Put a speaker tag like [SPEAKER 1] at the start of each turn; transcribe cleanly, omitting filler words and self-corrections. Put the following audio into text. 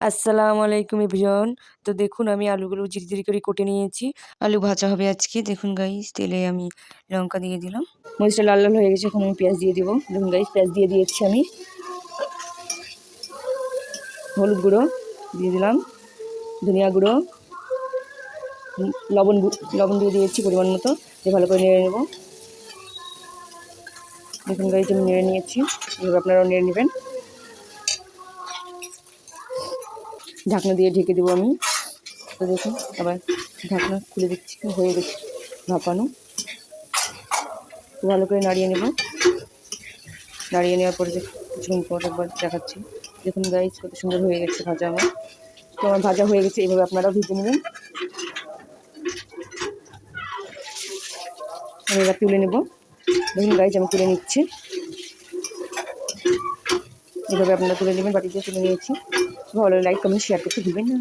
[SPEAKER 1] আসসালামু আলাইকুম এভরিওয়ান। তো দেখুন আমি আলুগুলো জিরি করে কেটে নিয়েছি। আলু ভাজা হবে আজকে। দেখুন গাইস তেলে আমি লঙ্কা দিয়ে দিলাম। মরিচটা লাল লাল হয়ে গেছে, এখন আমি পেঁয়াজ দিয়ে দিব। দেখুন গাইস পেঁয়াজ দিয়ে দিয়েছি আমি। হলুদ গুঁড়ো দিয়ে দিলাম, ধনিয়া গুঁড়ো, লবণ দিয়ে দিয়েছি পরিমাণ মতো। দিয়ে ভালো করে নেড়ে নেব। দেখুন গাইস আমি নেড়ে নিয়েছি, এভাবে আপনারাও নেড়ে নেবেন। ঢাকনা দিয়ে ঢেকে দেবো আমি। তো দেখুন আবার ঢাকনা খুলে দিচ্ছি, হয়ে গেছে ভাপানো। ভালো করে নাড়িয়ে নেব। নাড়িয়ে নেওয়ার পরে কিছুক্ষণ পর একবার দেখাচ্ছি। দেখুন গাইস কত সুন্দর হয়ে গেছে ভাজা আমার। তো আমার ভাজা হয়ে গেছে, এইভাবে আপনারাও ভেজে নেবেন। আমি এবার তুলে নেব। দেখুন গাইস আমি তুলে নিচ্ছি, এভাবে আপনারা তুলে নেবেন। বাটিতে তুলে নিয়েছি। ভালো লাইক কমেন্ট শেয়ার করতে ভুলবেন না।